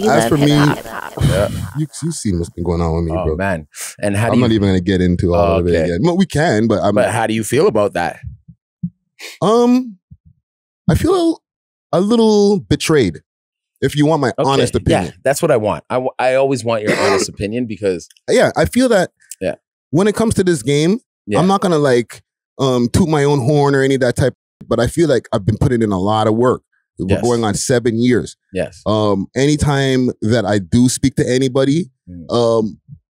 As for me, Yeah. you see what's been going on with me, Oh bro. man. And how do I'm you not even gonna get into all of it Okay. again. Well, we can, but but how do you feel about that? I feel a little betrayed. If you want my honest opinion, Yeah, that's what I want. I always want your honest opinion because yeah, I feel that. Yeah. When it comes to this game, Yeah. I'm not gonna like toot my own horn or any of that type. But I feel like I've been putting in a lot of work. We're Yes. going on 7 years. yes. Anytime that I do speak to anybody,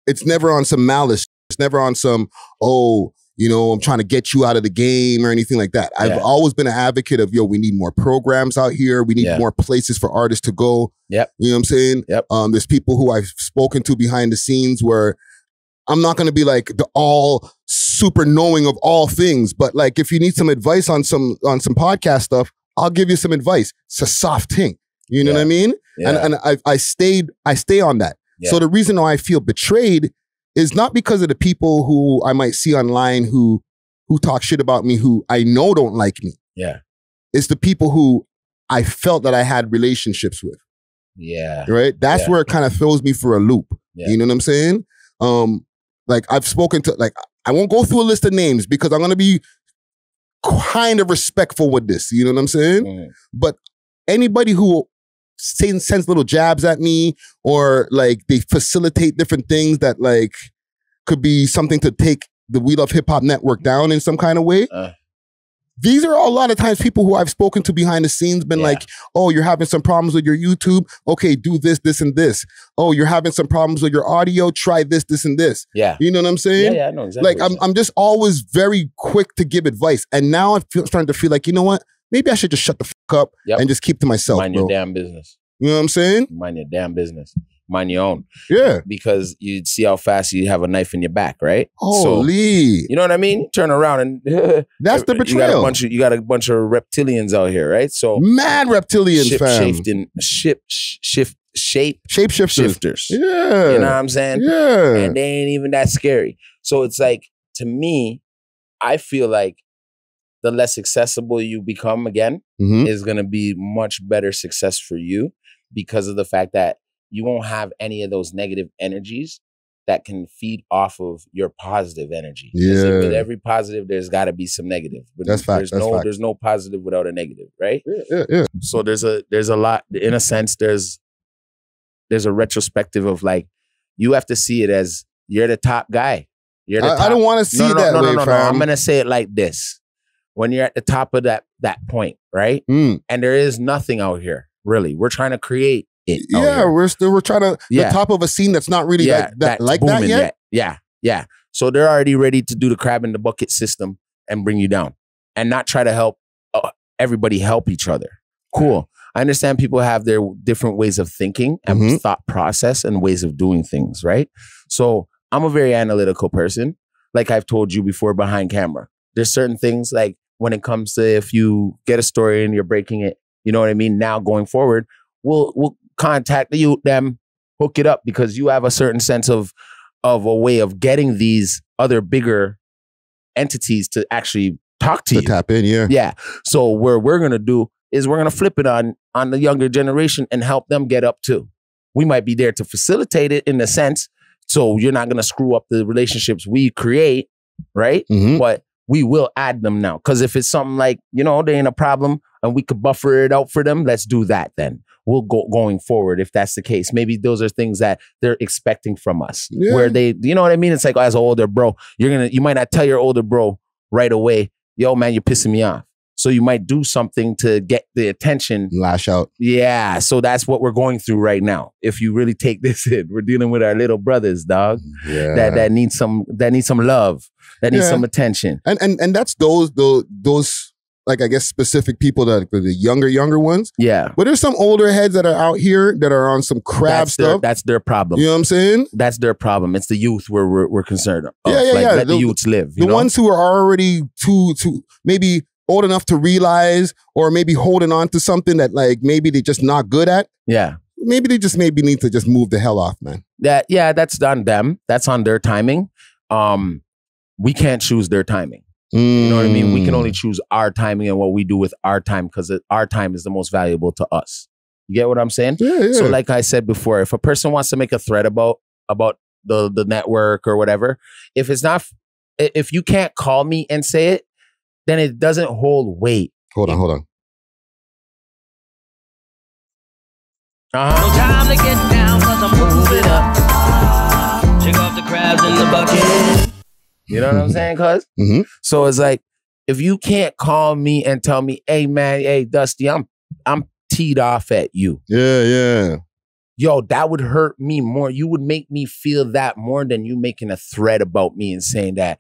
it's never on some malice. It's never on some, I'm trying to get you out of the game or anything like that. I've Yeah. always been an advocate of, we need more programs out here. We need Yeah. more places for artists to go. Yep. You know what I'm saying? Yep. There's people who I've spoken to behind the scenes where I'm not going to be like the all super knowing of all things, but like if you need some advice on some podcast stuff, I'll give you some advice. It's a soft thing. You know what I mean? Yeah. And I stay on that. Yeah. So the reason why I feel betrayed is not because of the people who I might see online who talk shit about me, who I know don't like me. Yeah. It's the people who I felt that I had relationships with. Yeah. Right? That's Yeah. where it kind of throws me for a loop. Yeah. You know what I'm saying? Like I've spoken to, like, I won't go through a list of names because I'm going to be kind of respectful with this. You know what I'm saying? But anybody who sends little jabs at me or like they facilitate different things that like could be something to take the We Love Hip Hop Network down in some kind of way. These are a lot of times people who I've spoken to behind the scenes been like, oh, you're having some problems with your YouTube. Okay, do this, this, and this. Oh, you're having some problems with your audio. Try this, this, and this. Yeah. You know what I'm saying? Yeah, I know exactly. Like I'm just always very quick to give advice. And now I'm starting to feel like, you know what? Maybe I should just shut the fuck up and just keep to myself, Mind bro. your damn business. You know what I'm saying? Mind your damn business. Mind your own. Yeah. Because you see how fast you have a knife in your back, right? Holy. You know what I mean? Turn around and that's the betrayal. You got a bunch of reptilians out here, right? So mad reptilians, fam. Shapeshifters. Shifters. Yeah. You know what I'm saying? Yeah. And they ain't even that scary. So it's like, to me, I feel like the less accessible you become again is going to be much better success for you because of the fact that you won't have any of those negative energies that can feed off of your positive energy. Yeah. With every positive, there's got to be some negative. That's fact. There's no positive without a negative, right? Yeah. So there's a lot, in a sense, there's a retrospective of like, you have to see it as you're the top guy. You're the top. I don't want to see it that way, fam. I'm going to say it like this. When you're at the top of that point, right? And there is nothing out here, really. We're trying to create it. Yeah, we're trying to the top of a scene that's not really like that yet. Yeah. So they're already ready to do the crab in the bucket system and bring you down and not try to help everybody help each other. Cool. I understand people have their different ways of thinking and thought process and ways of doing things, right? So I'm a very analytical person. Like I've told you before behind camera. There's certain things like when it comes to if you get a story and you're breaking it, you know what I mean? Now going forward, we'll contact them, hook it up because you have a certain sense of a way of getting these other bigger entities to actually talk to you. Tap in, yeah. Yeah. So what we're going to do is we're going to flip it on the younger generation and help them get up too. We might be there to facilitate it in a sense. So you're not going to screw up the relationships we create, right? But we will add them now. Because if it's something like, there ain't a problem and we could buffer it out for them, let's do that then. We'll go going forward if that's the case. Maybe those are things that they're expecting from us. Yeah. Where they, you know what I mean? It's like, as an older bro, you might not tell your older bro right away, yo, man, you're pissing me off. So you might do something to get the attention. Lash out. Yeah. So that's what we're going through right now. If you really take this in, we're dealing with our little brothers, dog. Yeah. That need some love. That needs some attention. And that's those like I guess specific people that the younger ones. Yeah. But there's some older heads that are out here that are on some crab stuff. That's their problem. You know what I'm saying? That's their problem. It's the youth where we're concerned of. Yeah. Let the youths live. The ones who are already too maybe old enough to realize or maybe holding on to something that like maybe they're just not good at. Yeah. Maybe they just need to just move the hell off, man. That's on them. That's on their timing. We can't choose their timing. You know what I mean? We can only choose our timing and what we do with our time because our time is the most valuable to us. You get what I'm saying? Yeah. So like I said before, if a person wants to make a thread about the network or whatever, if you can't call me and say it, then it doesn't hold weight. Hold on. No time to get down, cause I'm moving up. Take off the crabs in the bucket. You know what I'm saying, cuz? Mm-hmm. So it's like, if you can't call me and tell me, hey man, hey Dusty, I'm teed off at you. Yeah. Yo, that would hurt me more. You would make me feel that more than you making a thread about me and saying that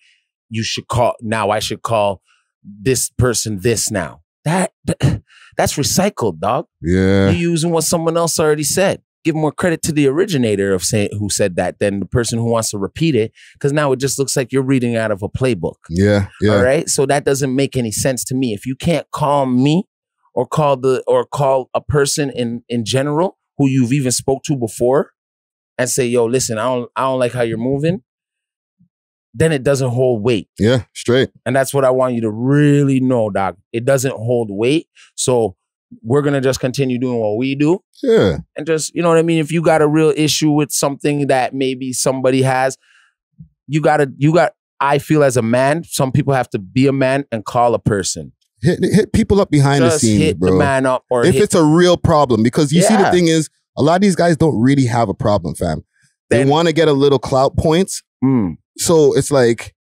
you should call, now I should call this person this now. That's recycled, dog. Yeah. You're using what someone else already said. Give more credit to the originator of who said that than the person who wants to repeat it, because now it just looks like you're reading out of a playbook. Yeah. All right. So that doesn't make any sense to me. If you can't call me or call a person in general who you've even spoke to before and say, yo, listen, I don't like how you're moving, then it doesn't hold weight. Yeah, straight. And that's what I want you to really know, Doc. It doesn't hold weight. So we're going to just continue doing what we do. Yeah. And just, you know what I mean? If you got a real issue with something that maybe somebody has, I feel as a man, some people have to be a man and call a person. Hit people up behind the scenes, hit bro. The man up, or if it's a real problem, because you see the Yeah. thing is, a lot of these guys don't really have a problem, fam. They want to get a little clout points. So it's like,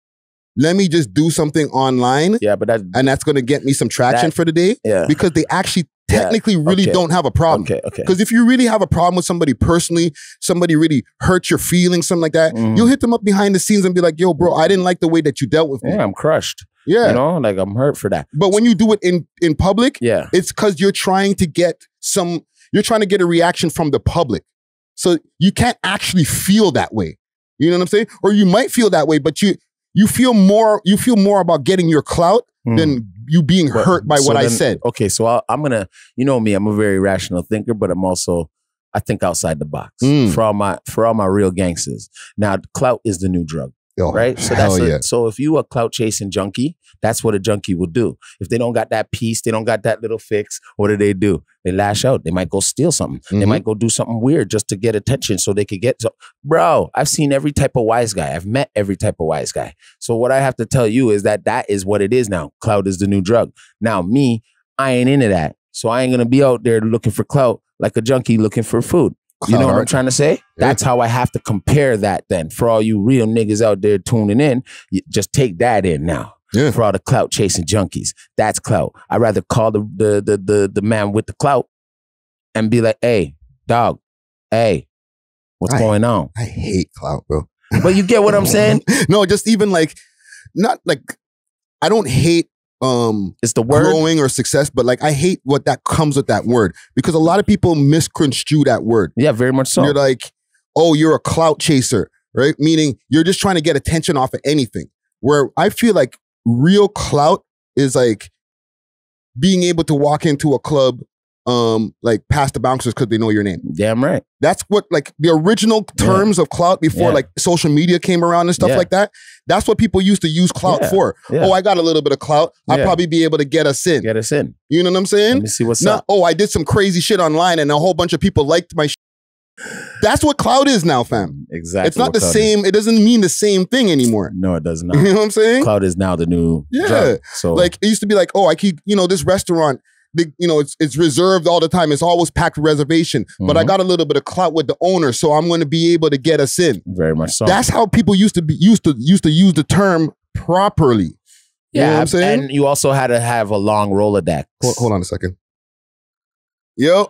let me just do something online. Yeah, but that's going to get me some traction for the day. Yeah. Because they actually technically really don't have a problem. Okay. Because if you really have a problem with somebody personally, somebody really hurts your feelings, something like that, you'll hit them up behind the scenes and be like, yo, bro, I didn't like the way that you dealt with me. Yeah, I'm crushed. Yeah. You know, like I'm hurt for that. But when you do it in public, yeah, it's because you're trying to get a reaction from the public. So you can't actually feel that way. You know what I'm saying? Or you might feel that way, but you feel more about getting your clout than you being hurt by what I said. Okay, so I'm gonna, you know me, I'm a very rational thinker, but I think outside the box for all my real gangsters. Now, clout is the new drug. Right? So so if you a clout chasing junkie, that's what a junkie will do. If they don't got that piece, they don't got that little fix, what do? They lash out. They might go steal something. They might go do something weird just to get attention so they could get bro, I've seen every type of wise guy. I've met every type of wise guy. So what I have to tell you is that is what it is now. Clout is the new drug. Now me, I ain't into that. So I ain't gonna be out there looking for clout like a junkie looking for food. You know what I'm trying to say? That's how I have to compare that then. For all you real niggas out there tuning in, just take that in now. Yeah. For all the clout chasing junkies. That's clout. I'd rather call the man with the clout and be like, hey, dog, hey, what's going on? I hate clout, bro. But you get what I'm saying? No, just even like, not like, I don't hate it's the word growing or success, but like I hate what that comes with that word, because a lot of people misconstrue that word. Yeah, very much so. You're like, oh, you're a clout chaser, right? Meaning you're just trying to get attention off of anything. Where I feel like real clout is like being able to walk into a club, like past the bouncers because they know your name. Damn right. That's what like the original terms of clout before like social media came around and stuff like that. That's what people used to use clout for. Yeah. Oh, I got a little bit of clout. I'll probably be able to get us in. Get us in. You know what I'm saying? Let me see what's up. Oh, I did some crazy shit online and a whole bunch of people liked my shit. That's what clout is now, fam. Exactly. It's not the same. It doesn't mean the same thing anymore. No, it does not. You know what I'm saying? Clout is now the new drug. So like it used to be like, oh, I keep, this restaurant, it's reserved all the time. It's always packed reservation. But I got a little bit of clout with the owner, so I'm going to be able to get us in. Very much so. That's how people used to use the term properly. You know what I'm saying? And you also had to have a long Rolodex. Hold on a second. Yo.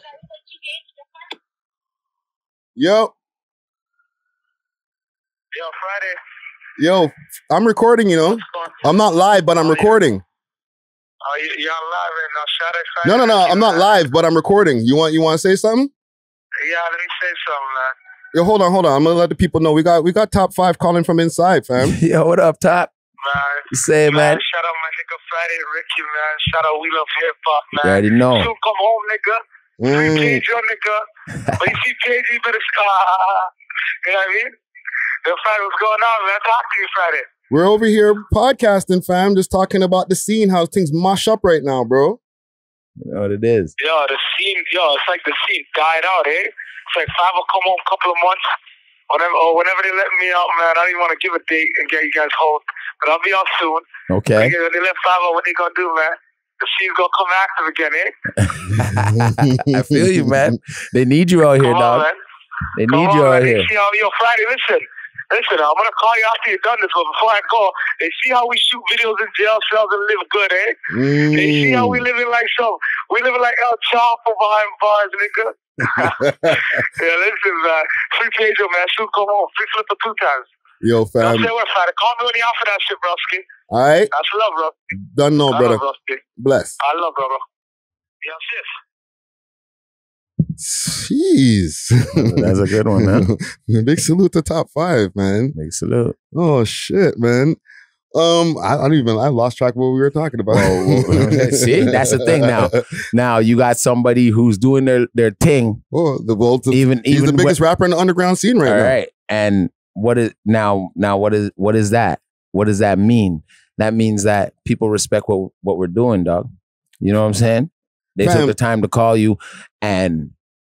Yo, Friday. Yo, I'm recording, I'm not live, but I'm recording. Oh, you're on live right now. Shout out. No, I'm not live, but I'm recording. You want to say something? Yeah, let me say something, man. Yo, hold on. I'm gonna let the people know we got Top 5 calling from inside, fam. Yo, what up, Top? Man, say, man. Shout out my nigga Friday, Ricky, man. Shout out We Love Hip Hop, man. You already know. Soon come home, nigga. Free page, your nigga. But if you page, you better you know what I mean? Yo, Friday, what's going on, man? Talk to you, Friday. We're over here podcasting, fam, just talking about the scene, how things mush up right now, bro. You know what it is. Yo, it's like the scene died out, eh? It's like 5 will come home a couple of months. Whenever they let me out, man, I don't even want to give a date and get you guys home. But I'll be out soon. Okay. When they let 5 out, what they gonna do, man? The scene's gonna come active again, eh? I feel you, man. They need you out here, dog. Man. They need you out here. See how, Friday, listen, I'm gonna call you after you're done this, but before I go, they see how we shout videos in jail cells and live good, eh? They see how we living like El Chapo behind bars, nigga. Yeah, listen, man. Free Pedro, man. Soon come home. Free Flipper 2 times. Yo, fam. Don't say what, Friday. Call me when you're out for that shit, broski. All right. That's love, bro. Done, no, brother. Bless. I love, brother. Yeah, sis. Jeez. That's a good one, man. Big salute to Top 5, man. Big salute. Oh, shit, man. I lost track of what we were talking about. See, that's the thing now. Now you got somebody who's doing their thing. Oh, he's the biggest rapper in the underground scene right now. All right. And what is that? What does that mean? That means that people respect what we're doing, dog. You know what I'm saying? They took the time to call you and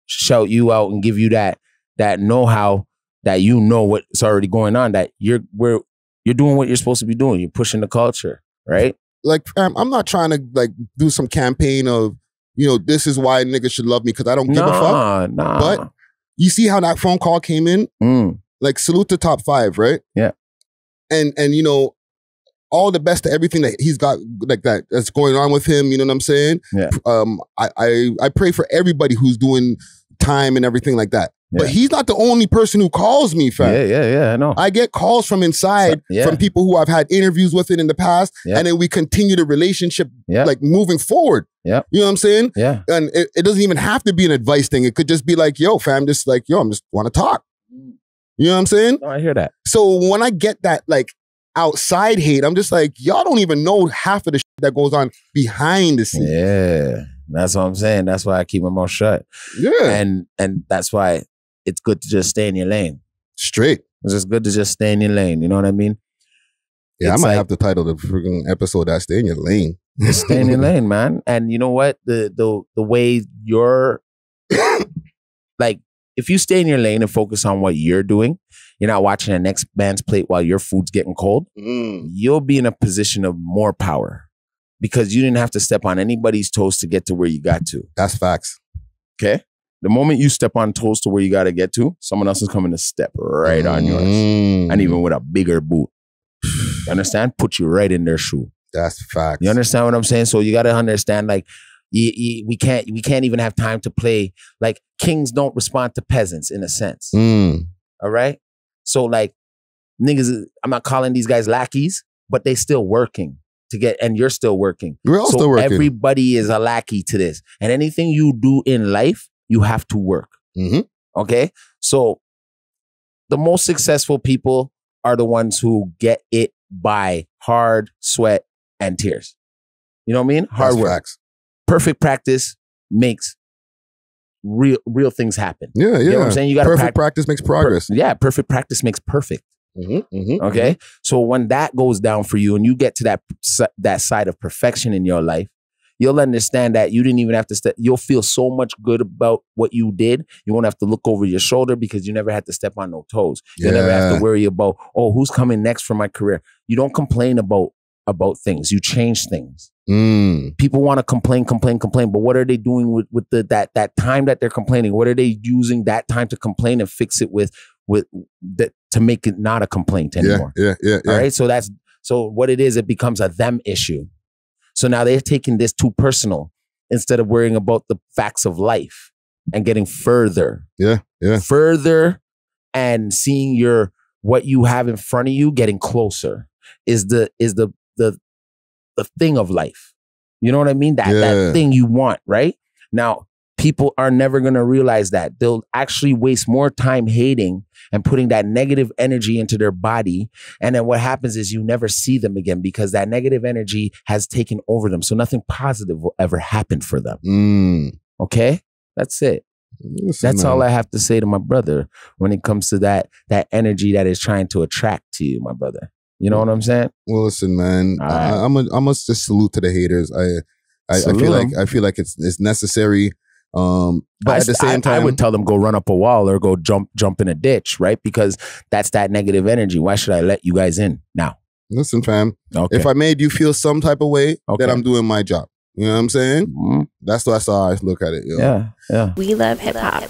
shout you out and give you that know-how that you know what's already going on, that you're doing what you're supposed to be doing. You're pushing the culture, right? Like, I'm not trying to like do some campaign of, this is why niggas should love me because I don't give a fuck. Nah. But you see how that phone call came in? Like, salute to Top 5, right? Yeah. And all the best to everything that he's got, like that's going on with him. You know what I'm saying? Yeah. I pray for everybody who's doing time and everything like that. Yeah. But he's not the only person who calls me, fam. Yeah, I know. I get calls from inside from people who I've had interviews with in the past, and then we continue the relationship like moving forward. Yeah. You know what I'm saying? Yeah. And it doesn't even have to be an advice thing. It could just be like, yo, fam, just like, yo, I'm just want to talk. You know what I'm saying? No, I hear that. So when I get that like outside hate, I'm just like, y'all don't even know half of the shit that goes on behind the scenes. Yeah. That's what I'm saying. That's why I keep my mouth shut. Yeah. And that's why it's good to just stay in your lane. Straight. It's just good to just stay in your lane. You know what I mean? Yeah, I might have to title the freaking episode that "Stay in Your Lane." Just stay in your lane, man. And you know what? The way you're like, if you stay in your lane and focus on what you're doing, you're not watching the next man's plate while your food's getting cold. You'll be in a position of more power because you didn't have to step on anybody's toes to get to where you got to. That's facts. Okay. The moment you step on toes to where you got to get to, someone else is coming to step right on yours. And even with a bigger boot. You understand? Put you right in their shoe. That's facts. You understand what I'm saying? So you got to understand, like, we can't even have time to play. Like, kings don't respond to peasants in a sense. All right? So, like, niggas, I'm not calling these guys lackeys, but they still working to get, and you're still working. We're all still working. Everybody is a lackey to this. And anything you do in life, you have to work. Okay? So the most successful people are the ones who get it by hard sweat and tears. You know what I mean? Hard work. Facts. Perfect practice makes real things happen. Yeah. You know what I'm saying? You got perfect practice makes progress. Perfect practice makes perfect. Okay? So when that goes down for you and you get to that side of perfection in your life, you'll understand that you didn't even have to step. You'll feel so much good about what you did. You won't have to look over your shoulder because you never had to step on no toes. You never have to worry about, oh, who's coming next for my career? You don't complain about things. You change things. People want to complain, but what are they doing with that time that they're complaining? What are they using that time to complain and fix it with that to make it not a complaint anymore? Yeah. All right. So what it is, it becomes a them issue. So now they're taking this too personal instead of worrying about the facts of life and getting further. Yeah. Further and seeing what you have in front of you getting closer is the thing of life. You know what I mean? That thing you want, right? Now, people are never going to realize that. They'll actually waste more time hating and putting that negative energy into their body. And then what happens is you never see them again because that negative energy has taken over them. So nothing positive will ever happen for them. Okay? That's it. That's all I have to say to my brother when it comes to that energy that is trying to attract to you, my brother. You know what I'm saying? Well, listen, man, I must just salute to the haters. I feel like it's necessary. But at the same time, I would tell them go run up a wall or go jump in a ditch, right? Because that's that negative energy. Why should I let you guys in now? Listen, fam. Okay. If I made you feel some type of way, then I'm doing my job. You know what I'm saying? That's how I look at it. You know? Yeah. We love hip hop.